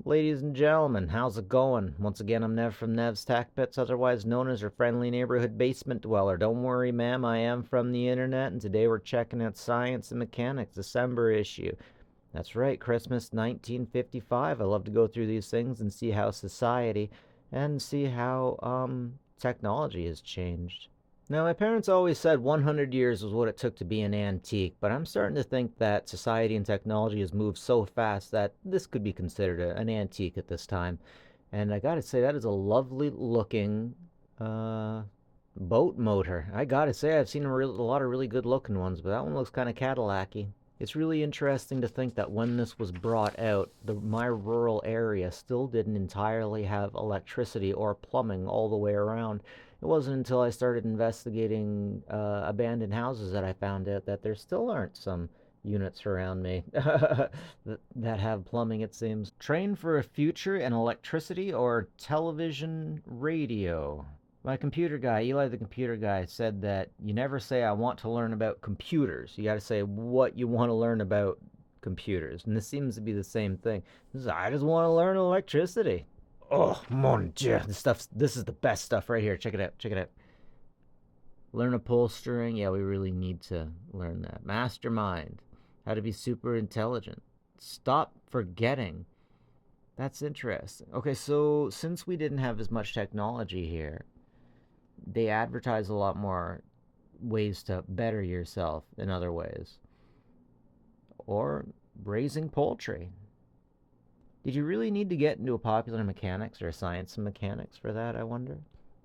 Ladies and gentlemen, how's it going? Once again, I'm Nev from Nev's Tack Pits, otherwise known as your friendly neighborhood basement dweller. Don't worry, ma'am, I am from the internet, and today we're checking out Science and Mechanics, December issue. That's right, Christmas 1955. I love to go through these things and see how society and see how technology has changed. Now, my parents always said 100 years was what it took to be an antique, but I'm starting to think that society and technology has moved so fast that this could be considered an antique at this time. And I gotta say, that is a lovely looking boat motor. I gotta say, I've seen a lot of really good looking ones, but that one looks kind of Cadillac-y. It's really interesting to think that when this was brought out, my rural area still didn't entirely have electricity or plumbing all the way around. It wasn't until I started investigating abandoned houses that I found out that there still aren't some units around me that have plumbing, it seems. Train for a future in electricity or television radio. My computer guy, Eli the computer guy, said that you never say, I want to learn about computers. You got to say what you want to learn about computers. And this seems to be the same thing. I just want to learn electricity. Oh, mon dieu. This is the best stuff right here. Check it out. Check it out. Learn upholstering. Yeah, we really need to learn that. Mastermind. How to be super intelligent. Stop forgetting. That's interesting. Okay, so since we didn't have as much technology here, they advertise a lot more ways to better yourself in other ways. Or raising poultry. Did you really need to get into a popular mechanics or a science and mechanics for that, I wonder?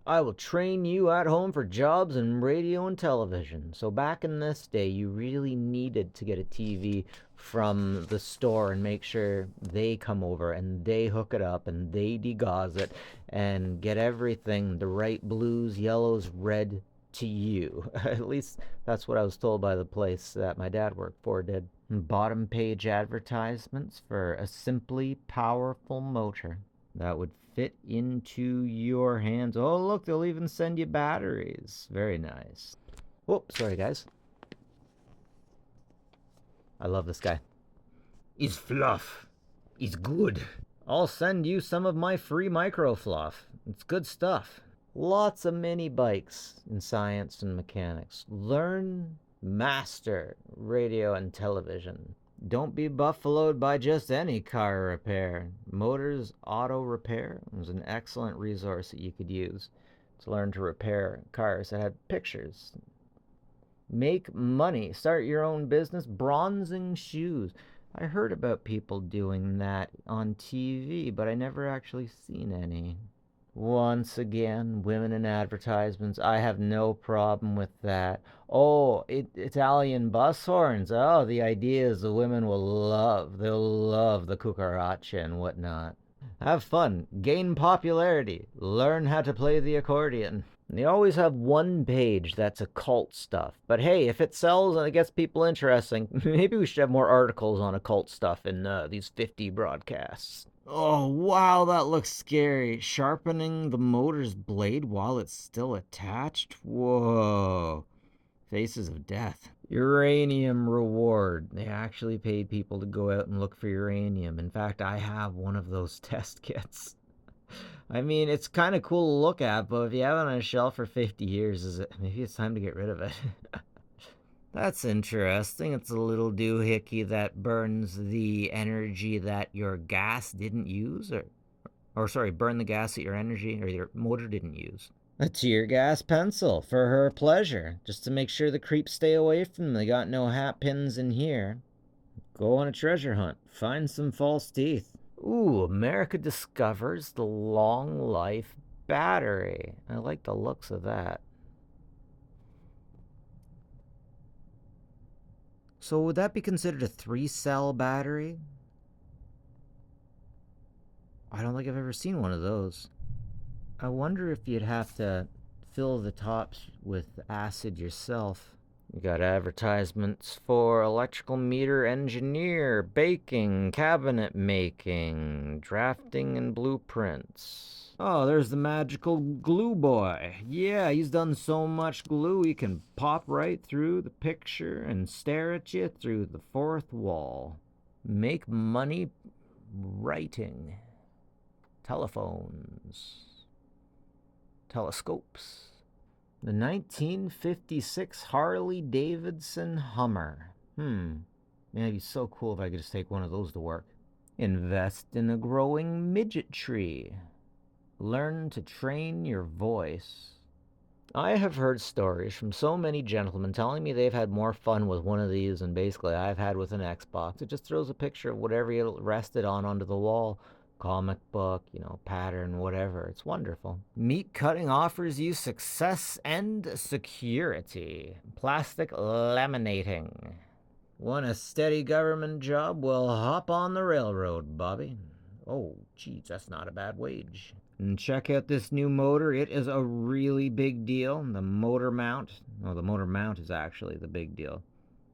I will train you at home for jobs in radio and television. So back in this day, you really needed to get a TV from the store and make sure they come over and they hook it up and they degauss it and get everything, the right blues, yellows, red to you. At least that's what I was told by the place that my dad worked for did. Bottom page advertisements for a simply powerful motor that would fit into your hands. Oh, look, they'll even send you batteries. Very nice. Whoop, sorry, guys. I love this guy. He's fluff. He's good. I'll send you some of my free micro fluff. It's good stuff. Lots of mini bikes in science and mechanics. Learn, master radio and television. Don't be buffaloed by just any car repair. Motors Auto Repair was an excellent resource that you could use to learn to repair cars that had pictures. Make money. Start your own business. Bronzing shoes. I heard about people doing that on TV, but I never actually seen any. Once again, women in advertisements. I have no problem with that. Oh, Italian bus horns. Oh, the idea is the women will love. They'll love the cucaracha and whatnot. Have fun. Gain popularity. Learn how to play the accordion. They always have one page that's occult stuff. But hey, if it sells and it gets people interesting, maybe we should have more articles on occult stuff in these 50 broadcasts. Oh, wow, that looks scary. Sharpening the motor's blade while it's still attached? Whoa. Faces of death. Uranium reward. They actually paid people to go out and look for uranium. In fact, I have one of those test kits. I mean, it's kind of cool to look at, but if you have it on a shelf for 50 years, maybe it's time to get rid of it. That's interesting. It's a little doohickey that burns the energy that your gas didn't use, or sorry, burn the gas that your energy or your motor didn't use. A tear gas pencil for her pleasure, just to make sure the creeps stay away from them. They got no hat pins in here. Go on a treasure hunt. Find some false teeth. Ooh, America discovers the long life battery. I like the looks of that. So would that be considered a 3-cell battery? I don't think I've ever seen one of those. I wonder if you'd have to fill the tops with acid yourself. You got advertisements for electrical meter engineer, baking, cabinet making, drafting, and blueprints. Oh, there's the magical glue boy. Yeah, he's done so much glue he can pop right through the picture and stare at you through the fourth wall. Make money writing. telephones, telescopes. The 1956 Harley Davidson Hummer. Man, it'd be so cool if I could just take one of those to work. Invest in a growing midget tree. Learn to train your voice. I have heard stories from so many gentlemen telling me they've had more fun with one of these than basically I've had with an Xbox. It just throws a picture of whatever you rested on onto the wall. Comic book, pattern, whatever. It's wonderful. Meat cutting offers you success and security. Plastic laminating. Want a steady government job? Well, hop on the railroad, Bobby. Oh, geez, that's not a bad wage. And check out this new motor. It is a really big deal. The motor mount. Oh, the motor mount is actually the big deal.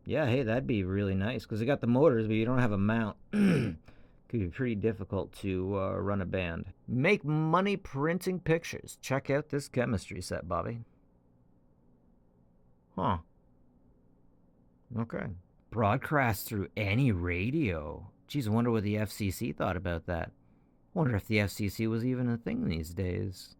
Yeah, hey, that'd be really nice because you got the motors, but you don't have a mount. Could be pretty difficult to run a band. Make money printing pictures. Check out this chemistry set, Bobby. Huh. Okay. Broadcast through any radio. Geez, I wonder what the FCC thought about that. Wonder if the FCC was even a thing these days.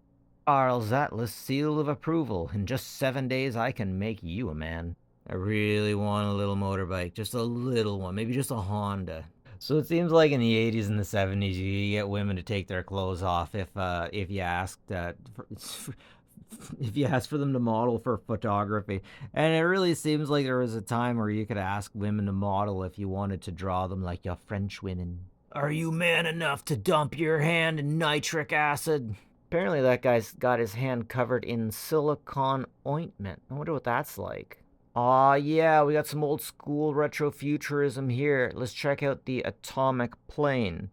Charles Atlas seal of approval. In just 7 days, I can make you a man. I really want a little motorbike. Just a little one. Maybe just a Honda. So it seems like in the 80s and the 70s, you get women to take their clothes off if you asked if you asked for them to model for photography. And it really seems like there was a time where you could ask women to model if you wanted to draw them like your French women. Are you man enough to dump your hand in nitric acid? Apparently that guy's got his hand covered in silicone ointment. I wonder what that's like. Aw, yeah, we got some old school retrofuturism here. Let's check out the atomic plane.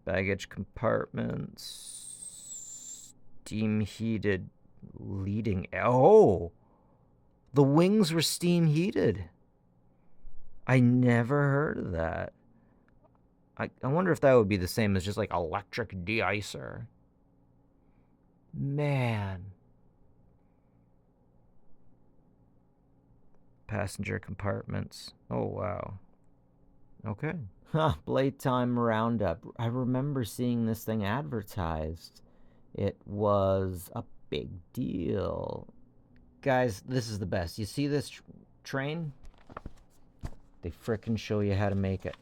Baggage compartments. Steam heated leading. Oh! The wings were steam heated. I never heard of that. I wonder if that would be the same as just like electric de-icer. Man. Passenger compartments. Oh, wow. Okay. Playtime Roundup. I remember seeing this thing advertised. It was a big deal. Guys, this is the best. You see this train? They frickin' show you how to make it.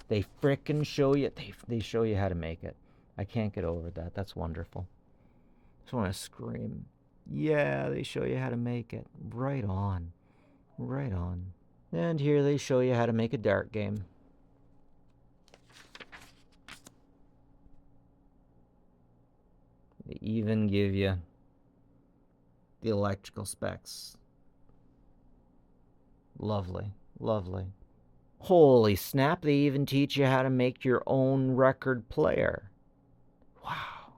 They frickin' show you. They show you how to make it. I can't get over that. That's wonderful. Just want to scream. Yeah, they show you how to make it. Right on. Right on. And here they show you how to make a dart game. They even give you the electrical specs. Lovely. Lovely. Holy snap, they even teach you how to make your own record player. Wow.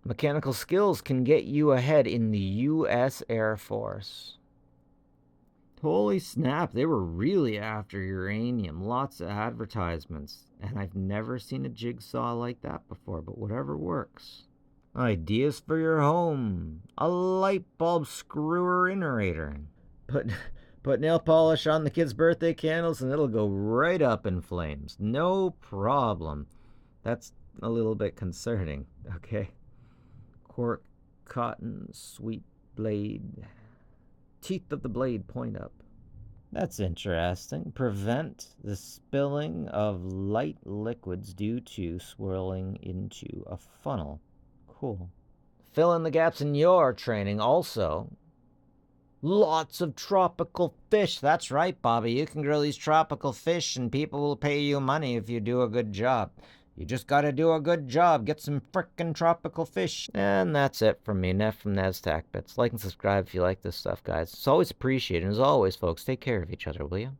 Mechanical skills can get you ahead in the U.S. Air Force. Holy snap, they were really after uranium. Lots of advertisements. And I've never seen a jigsaw like that before, but whatever works. Ideas for your home. A light bulb screwer innovator. Put nail polish on the kids' birthday candles and it'll go right up in flames. No problem. That's a little bit concerning, okay? Cork, cotton, sweet blade. Teeth of the blade point up. That's interesting. Prevent the spilling of light liquids due to swirling into a funnel. Cool. Fill in the gaps in your training also. Lots of tropical fish. That's right, Bobby. You can grow these tropical fish and people will pay you money if you do a good job. You just gotta do a good job. Get some frickin' tropical fish. And that's it from me, Neff from Nev's Tack Bits. Like and subscribe if you like this stuff, guys. It's always appreciated. And as always, folks, take care of each other, will you?